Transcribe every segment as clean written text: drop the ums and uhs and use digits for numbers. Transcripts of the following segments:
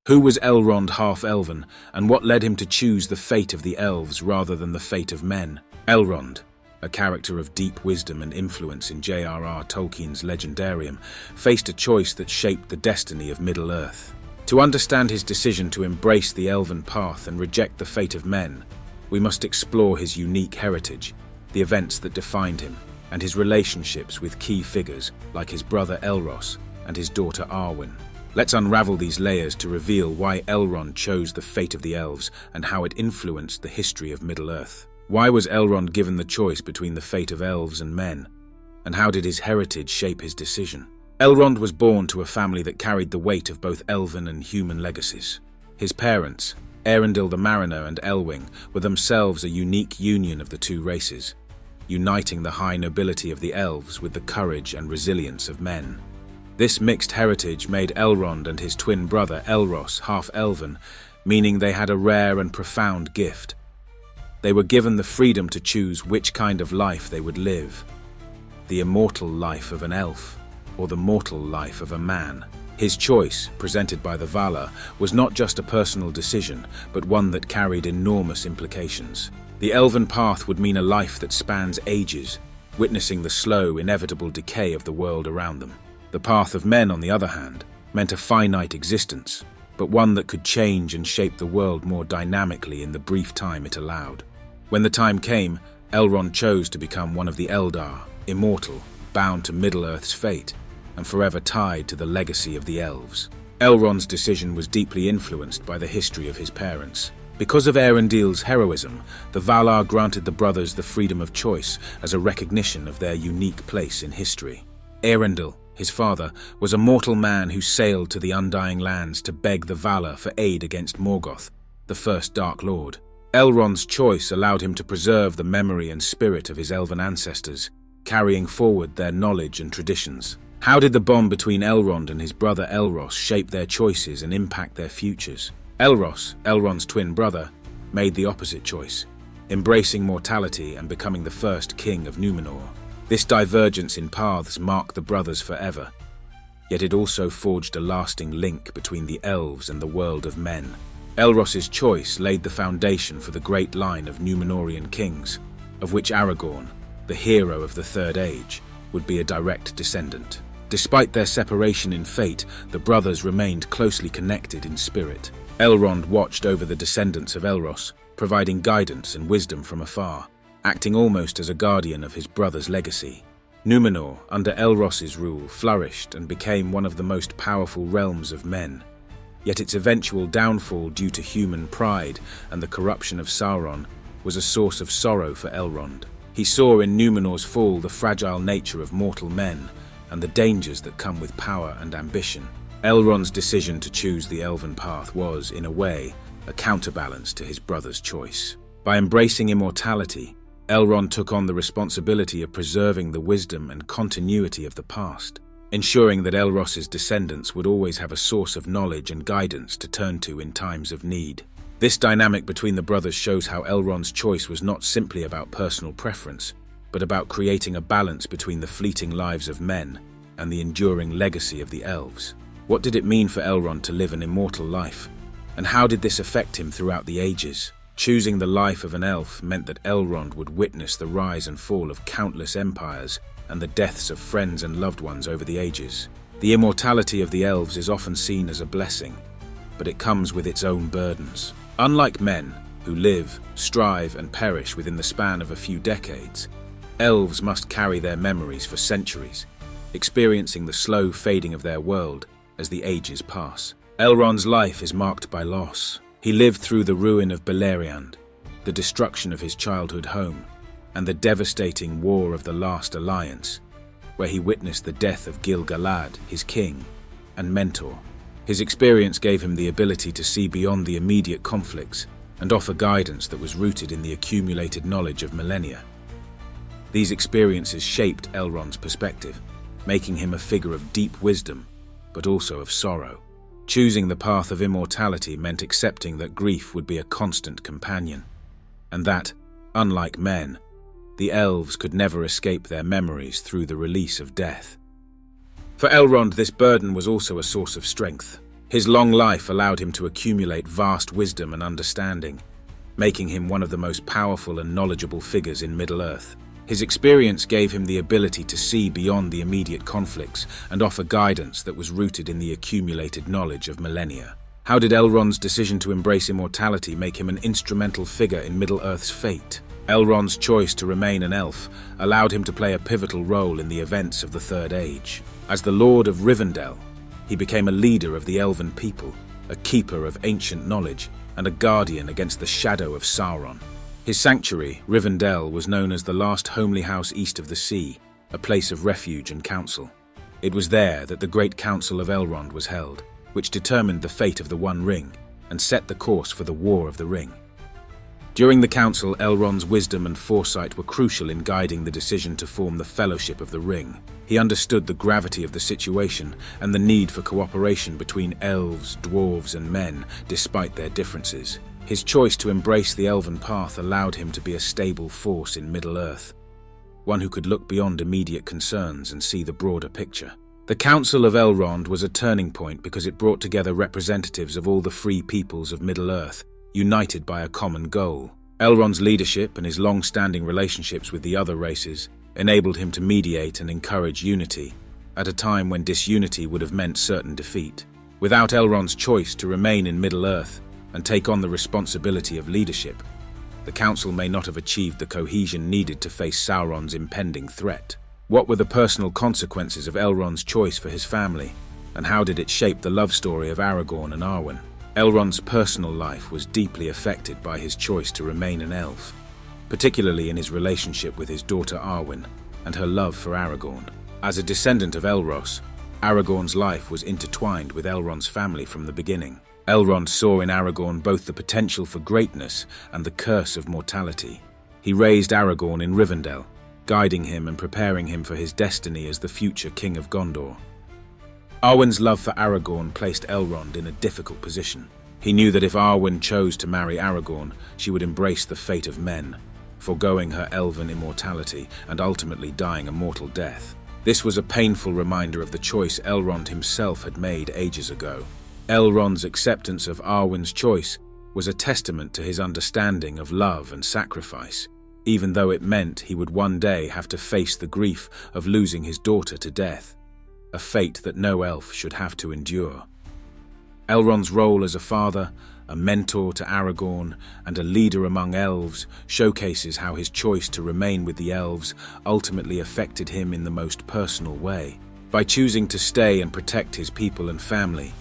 Who was Elrond half-elven, and what led him to choose the fate of the elves rather than the fate of men? Elrond, a character of deep wisdom and influence in J.R.R. Tolkien's Legendarium, faced a choice that shaped the destiny of Middle-earth. To understand his decision to embrace the elven path and reject the fate of men, we must explore his unique heritage, the events that defined him, and his relationships with key figures like his brother Elros and his daughter Arwen. Let's unravel these layers to reveal why Elrond chose the fate of the elves and how it influenced the history of Middle-earth. Why was Elrond given the choice between the fate of elves and men? And how did his heritage shape his decision? Elrond was born to a family that carried the weight of both elven and human legacies. His parents, Eärendil the Mariner and Elwing, were themselves a unique union of the two races, uniting the high nobility of the elves with the courage and resilience of men. This mixed heritage made Elrond and his twin brother Elros half-elven, meaning they had a rare and profound gift. They were given the freedom to choose which kind of life they would live: the immortal life of an elf, or the mortal life of a man. His choice, presented by the Valar, was not just a personal decision, but one that carried enormous implications. The elven path would mean a life that spans ages, witnessing the slow, inevitable decay of the world around them. The path of men, on the other hand, meant a finite existence, but one that could change and shape the world more dynamically in the brief time it allowed. When the time came, Elrond chose to become one of the Eldar, immortal, bound to Middle-earth's fate, and forever tied to the legacy of the elves. Elrond's decision was deeply influenced by the history of his parents. Because of Eärendil's heroism, the Valar granted the brothers the freedom of choice as a recognition of their unique place in history. Eärendil, his father, was a mortal man who sailed to the Undying Lands to beg the Valar for aid against Morgoth, the first Dark Lord. Elrond's choice allowed him to preserve the memory and spirit of his elven ancestors, carrying forward their knowledge and traditions. How did the bond between Elrond and his brother Elros shape their choices and impact their futures? Elros, Elrond's twin brother, made the opposite choice, embracing mortality and becoming the first king of Númenor. This divergence in paths marked the brothers forever, yet it also forged a lasting link between the elves and the world of men. Elros's choice laid the foundation for the great line of Númenorian kings, of which Aragorn, the hero of the Third Age, would be a direct descendant. Despite their separation in fate, the brothers remained closely connected in spirit. Elrond watched over the descendants of Elros, providing guidance and wisdom from afar, acting almost as a guardian of his brother's legacy. Númenor, under Elros's rule, flourished and became one of the most powerful realms of men. Yet its eventual downfall due to human pride and the corruption of Sauron was a source of sorrow for Elrond. He saw in Númenor's fall the fragile nature of mortal men and the dangers that come with power and ambition. Elrond's decision to choose the elven path was, in a way, a counterbalance to his brother's choice. By embracing immortality, Elrond took on the responsibility of preserving the wisdom and continuity of the past, ensuring that Elros's descendants would always have a source of knowledge and guidance to turn to in times of need. This dynamic between the brothers shows how Elrond's choice was not simply about personal preference, but about creating a balance between the fleeting lives of men and the enduring legacy of the elves. What did it mean for Elrond to live an immortal life, and how did this affect him throughout the ages? Choosing the life of an elf meant that Elrond would witness the rise and fall of countless empires and the deaths of friends and loved ones over the ages. The immortality of the elves is often seen as a blessing, but it comes with its own burdens. Unlike men, who live, strive, and perish within the span of a few decades, elves must carry their memories for centuries, experiencing the slow fading of their world as the ages pass. Elrond's life is marked by loss. He lived through the ruin of Beleriand, the destruction of his childhood home, and the devastating War of the Last Alliance, where he witnessed the death of Gil-galad, his king and mentor. His experience gave him the ability to see beyond the immediate conflicts and offer guidance that was rooted in the accumulated knowledge of millennia. These experiences shaped Elrond's perspective, making him a figure of deep wisdom, but also of sorrow. Choosing the path of immortality meant accepting that grief would be a constant companion, and that, unlike men, the elves could never escape their memories through the release of death. For Elrond, this burden was also a source of strength. His long life allowed him to accumulate vast wisdom and understanding, making him one of the most powerful and knowledgeable figures in Middle-earth. His experience gave him the ability to see beyond the immediate conflicts and offer guidance that was rooted in the accumulated knowledge of millennia. How did Elrond's decision to embrace immortality make him an instrumental figure in Middle-earth's fate? Elrond's choice to remain an elf allowed him to play a pivotal role in the events of the Third Age. As the Lord of Rivendell, he became a leader of the elven people, a keeper of ancient knowledge, and a guardian against the shadow of Sauron. His sanctuary, Rivendell, was known as the last homely house east of the sea, a place of refuge and counsel. It was there that the Great Council of Elrond was held, which determined the fate of the One Ring and set the course for the War of the Ring. During the council, Elrond's wisdom and foresight were crucial in guiding the decision to form the Fellowship of the Ring. He understood the gravity of the situation and the need for cooperation between elves, dwarves, and men, despite their differences. His choice to embrace the elven path allowed him to be a stable force in Middle-earth, one who could look beyond immediate concerns and see the broader picture. The Council of Elrond was a turning point because it brought together representatives of all the free peoples of Middle-earth, united by a common goal. Elrond's leadership and his long-standing relationships with the other races enabled him to mediate and encourage unity, at a time when disunity would have meant certain defeat. Without Elrond's choice to remain in Middle-earth and take on the responsibility of leadership, the Council may not have achieved the cohesion needed to face Sauron's impending threat. What were the personal consequences of Elrond's choice for his family, and how did it shape the love story of Aragorn and Arwen? Elrond's personal life was deeply affected by his choice to remain an elf, particularly in his relationship with his daughter Arwen and her love for Aragorn. As a descendant of Elros, Aragorn's life was intertwined with Elrond's family from the beginning. Elrond saw in Aragorn both the potential for greatness and the curse of mortality. He raised Aragorn in Rivendell, guiding him and preparing him for his destiny as the future King of Gondor. Arwen's love for Aragorn placed Elrond in a difficult position. He knew that if Arwen chose to marry Aragorn, she would embrace the fate of men, foregoing her elven immortality and ultimately dying a mortal death. This was a painful reminder of the choice Elrond himself had made ages ago. Elrond's acceptance of Arwen's choice was a testament to his understanding of love and sacrifice, even though it meant he would one day have to face the grief of losing his daughter to death, a fate that no elf should have to endure. Elrond's role as a father, a mentor to Aragorn, and a leader among elves showcases how his choice to remain with the elves ultimately affected him in the most personal way. By choosing to stay and protect his people and family,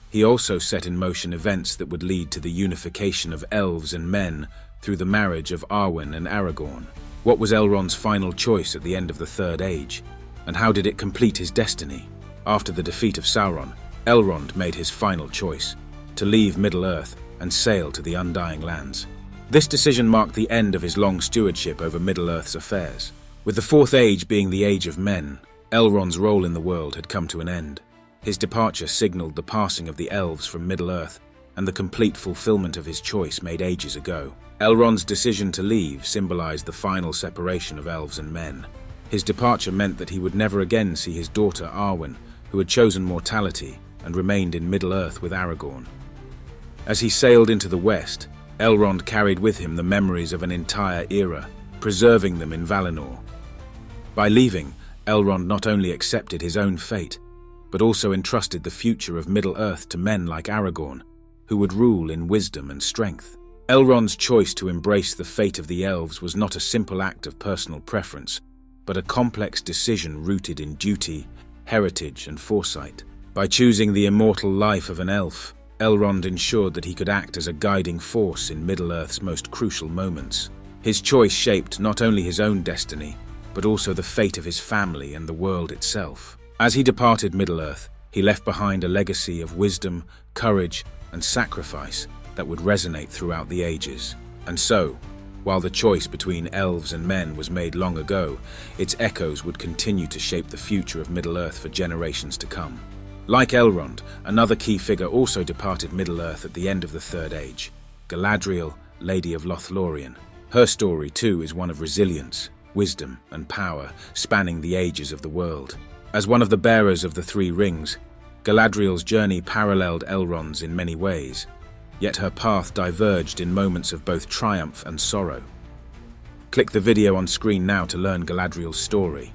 he also set in motion events that would lead to the unification of elves and men through the marriage of Arwen and Aragorn. What was Elrond's final choice at the end of the Third Age, and how did it complete his destiny? After the defeat of Sauron, Elrond made his final choice, to leave Middle-earth and sail to the Undying Lands. This decision marked the end of his long stewardship over Middle-earth's affairs. With the Fourth Age being the Age of Men, Elrond's role in the world had come to an end. His departure signaled the passing of the elves from Middle-earth and the complete fulfillment of his choice made ages ago. Elrond's decision to leave symbolized the final separation of elves and men. His departure meant that he would never again see his daughter Arwen, who had chosen mortality and remained in Middle-earth with Aragorn. As he sailed into the west, Elrond carried with him the memories of an entire era, preserving them in Valinor. By leaving, Elrond not only accepted his own fate, but also entrusted the future of Middle-earth to men like Aragorn, who would rule in wisdom and strength. Elrond's choice to embrace the fate of the elves was not a simple act of personal preference, but a complex decision rooted in duty, heritage, and foresight. By choosing the immortal life of an elf, Elrond ensured that he could act as a guiding force in Middle-earth's most crucial moments. His choice shaped not only his own destiny, but also the fate of his family and the world itself. As he departed Middle-earth, he left behind a legacy of wisdom, courage, and sacrifice that would resonate throughout the ages. And so, while the choice between elves and men was made long ago, its echoes would continue to shape the future of Middle-earth for generations to come. Like Elrond, another key figure also departed Middle-earth at the end of the Third Age, Galadriel, Lady of Lothlorien. Her story, too, is one of resilience, wisdom, and power, spanning the ages of the world. As one of the bearers of the Three Rings, Galadriel's journey paralleled Elrond's in many ways, yet her path diverged in moments of both triumph and sorrow. Click the video on screen now to learn Galadriel's story.